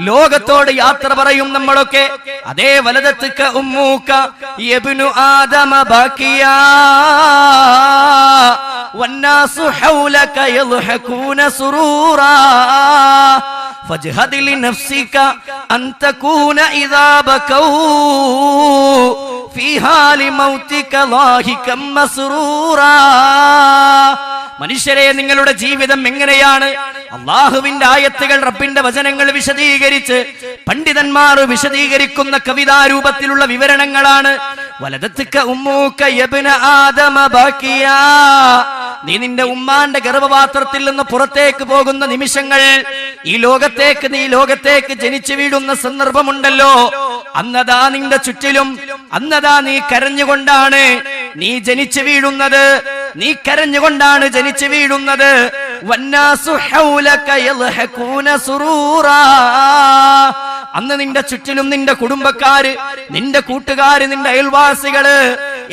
ലോകത്തോട് യാത്ര പറയും നമ്മളൊക്കെ. അതേ വലദത്തുക ഉമ്മൂക യബ്നു ആദമ ബാക്കിയാ വന്നാസു ഹൗലക യൽഹഖൂന സുറൂറാ ഫജ്ഹദ് ലിനഫ്സിക അൻ തകൂന ഇദാ ബകൗ ഫീ ഹാലി മൗതിക ളാഹികം മസ്റൂറാ. മനുഷ്യരെ, നിങ്ങളുടെ ജീവിതം എങ്ങനെയാണ്? അള്ളാഹുവിന്റെ ആയത്തുകൾ, റബ്ബിന്റെ വചനങ്ങൾ വിശദീകരിച്ച് പണ്ഡിതന്മാർ വിശദീകരിക്കുന്ന കവിതാരൂപത്തിലുള്ള വിവരണങ്ങളാണ്. വലദത്തുക ഉമ്മൂക യബ്ന ആദമ ബാക്കിയാ. നീ നിന്റെ ഉമ്മാന്റെ ഗർഭപാത്രത്തിൽ നിന്ന് പുറത്തേക്ക് പോകുന്ന നിമിഷങ്ങൾ, നീ ലോകത്തേക്ക് ജനിച്ചു വീഴുന്ന സന്ദർഭമുണ്ടല്ലോ, അന്നതാ നിന്റെ ചുറ്റിലും, അന്നതാ നീ കരഞ്ഞുകൊണ്ടാണ് നീ ജനിച്ചു വീഴുന്നത്. നീ കരഞ്ഞുകൊണ്ടാണ് ജനിച്ചു വീഴുന്നത്. വന്നാസു ഹൗലക യൽഹഖൂന സുറൂറാ. അന്ന് നിന്റെ ചുറ്റിലും നിന്റെ കുടുംബക്കാര്, നിന്റെ കൂട്ടുകാര്, നിന്റെ അയൽവാസികള്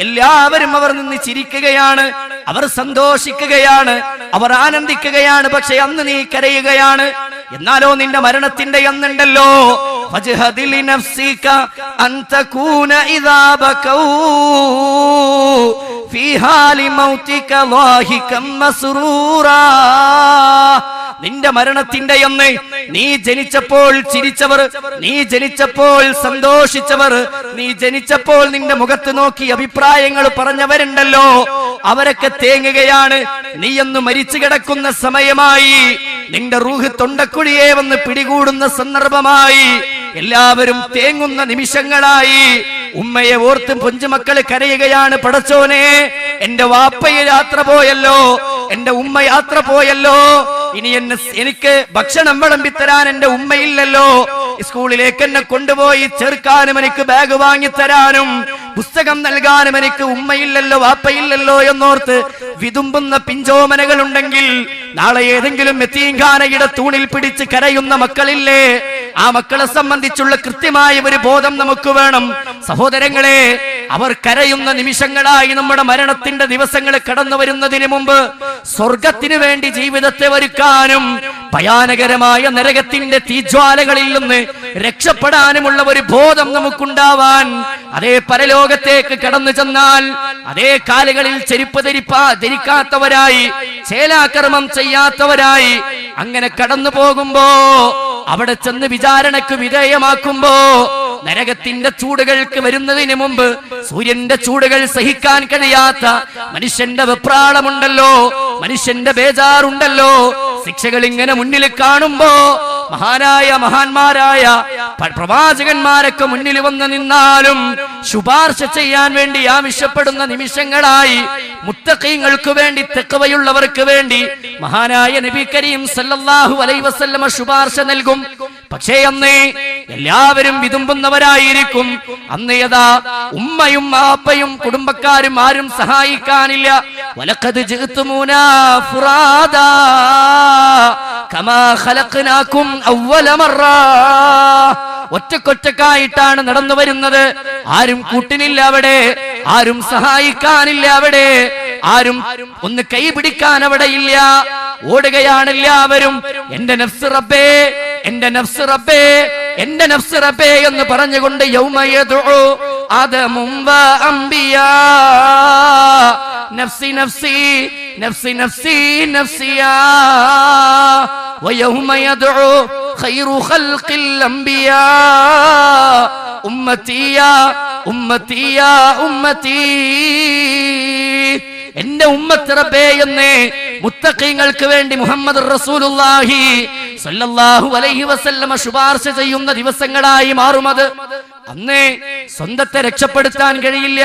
എല്ലാവരും അവർ നിന്ന് ചിരിക്കുകയാണ്, അവർ സന്തോഷിക്കുകയാണ്, അവർ ആനന്ദിക്കുകയാണ്. പക്ഷെ അന്ന് നീ കരയുകയാണ്. എന്നാലോ നിന്റെ മരണത്തിന്റെ അന്നുണ്ടല്ലോ, ഫജ്ഹദ് ലിനഫ്സിക അൻ തകൂന ഇദാ ബകൗ ഫീ ഹാലി മൗതിക ളാഹികം മസ്റൂറാ. നിന്റെ മരണത്തിന്റെ അന്ന് നീ ജനിച്ചപ്പോൾ ചിരിച്ചവർ, നീ ജനിച്ചപ്പോൾ സന്തോഷിച്ചവർ, നീ ജനിച്ചപ്പോൾ നിന്റെ മുഖത്ത് നോക്കി അഭിപ്രായങ്ങൾ പറഞ്ഞവരുണ്ടല്ലോ, അവരൊക്കെ തേങ്ങുകയാണ്. നീ ഒന്ന് മരിച്ചു കിടക്കുന്ന സമയമായി, നിന്റെ റൂഹ് തൊണ്ടക്കുഴിയെ വന്ന് പിടികൂടുന്ന സന്ദർഭമായി, എല്ലാവരും തേങ്ങുന്ന നിമിഷങ്ങളായി. ഉമ്മയെ ഓർത്ത് പൊഞ്ചുമക്കള് കരയുകയാണ്. പടച്ചോനെ, എന്റെ വാപ്പയെ യാത്ര പോയല്ലോ, എന്റെ ഉമ്മ യാത്ര പോയല്ലോ, ഇനി എനിക്ക് ഭക്ഷണം വിളമ്പിത്തരാൻ എന്റെ ഉമ്മയില്ലല്ലോ, സ്കൂളിലേക്ക് എന്നെ കൊണ്ടുപോയി ചേർക്കാനും എനിക്ക് ബാഗ് വാങ്ങിത്തരാനും പുസ്തകം നൽകാനും എനിക്ക് ഉമ്മയില്ലല്ലോ, വാപ്പയില്ലല്ലോ എന്നോർത്ത് വിതുമ്പുന്ന പിഞ്ചോമനകൾ ഉണ്ടെങ്കിൽ, നാളെ ഏതെങ്കിലും യതീംഖാനയുടെ തൂണിൽ പിടിച്ച് കരയുന്ന മക്കളില്ലേ? ആ മക്കളെ സംബന്ധിച്ചുള്ള കൃത്യമായ ഒരു ബോധം നമുക്ക് വേണം. സഹോദരങ്ങളെ, അവർ കരയുന്ന നിമിഷങ്ങളായി നമ്മുടെ മരണത്തിന്റെ ദിവസങ്ങൾ കടന്നു വരുന്നതിന് മുമ്പ് സ്വർഗത്തിന് വേണ്ടി ജീവിതത്തെ ഒരുക്കാനും ഭയാനകരമായ നരകത്തിന്റെ തീജ്വാലകളിൽ നിന്ന് രക്ഷപ്പെടാനുമുള്ള ഒരു ബോധം നമുക്കുണ്ടാവാൻ, അതേ പരലോകത്തേക്ക് കടന്നു ചെന്നാൽ അതേ കാലുകളിൽ ചെരുപ്പ് ധരിക്കാത്തവരായി, ചേലാകർമ്മം ചെയ്യാത്തവരായി അങ്ങനെ കടന്നു പോകുമ്പോ, അവിടെ ചെന്ന് വിചാരണക്ക് വിധേയമാക്കുമ്പോ, നരകത്തിന്റെ ചൂടുകൾക്ക് വരുന്നതിന് മുമ്പ് സൂര്യന്റെ ചൂടുകൾ സഹിക്കാൻ കഴിയാത്ത മനുഷ്യന്റെ വെപ്രാളമുണ്ടല്ലോ, മനുഷ്യന്റെ ബേജാറുണ്ടല്ലോ. ശിക്ഷകൾ ഇങ്ങനെ മുന്നിൽ കാണുമ്പോ മഹാന്മാരായ പ്രവാചകന്മാരൊക്കെ മുന്നിൽ വന്ന് നിന്നാലും ശുപാർശ ചെയ്യാൻ വേണ്ടി ആവശ്യപ്പെടുന്ന നിമിഷങ്ങളായി, മുത്തഖീങ്ങൾക്ക് വേണ്ടി, തഖ്വയുള്ളവർക്ക് വേണ്ടി മഹാനായ നബി കരീം സല്ലല്ലാഹു അലൈഹി വസല്ലമ ശുപാർശ നൽകും. പക്ഷേ അന്ന് എല്ലാവരും വിതുമ്പുന്നവരായിരിക്കും. അന്ന് യഥാ ഉമ്മയും വാപ്പയും കുടുംബക്കാരും ആരും സഹായിക്കാനില്ല. വലഖദ് ജിഅ്തുമൂനാ ഫുറാദാ കമാ ഖലഖ്നാകും അവ്വല മറ. ഒറ്റക്കൊറ്റക്കായിട്ടാണ് നടന്നു വരുന്നത്. ആരും കൂട്ടിനില്ല അവിടെ, ആരും സഹായിക്കാനില്ല അവിടെ, ആരും ഒന്ന് കൈ പിടിക്കാൻ അവിടെ ഇല്ല. ഓടുകയാണ് എല്ലാവരും. എന്റെ നഫ്സ് റബ്ബേ, എന്റെ നഫ്സ് റബ്ബേ, എന്റെ നഫ്സ് റബ്ബേ എന്ന് പറഞ്ഞുകൊണ്ട് യൗമ യദ്ഉ ആദമും വ അംബിയാ നഫ്സി നഫ്സി നഫ്സി നഫ്സി നഫ്സിയാ വയൗമ യദ്ഉ ഖൈറു ഖൽഖിൽ അംബിയാ ഉമ്മത്തി യാ ഉമ്മത്തി യാ ഉമ്മത്തി. എന്റെ ഉമ്മത്ത് റബ്ബേ എന്ന് മുത്തഖീങ്ങൾക്ക് വേണ്ടി മുഹമ്മദ് റസൂലുള്ളാഹി സല്ലല്ലാഹു അലൈഹി വസല്ലമ ശുപാർശ ചെയ്യുന്ന ദിവസങ്ങളായി മാറുമത്. അന്നേ സ്വന്തത്തെ രക്ഷപ്പെടുത്താൻ കഴിയില്ല.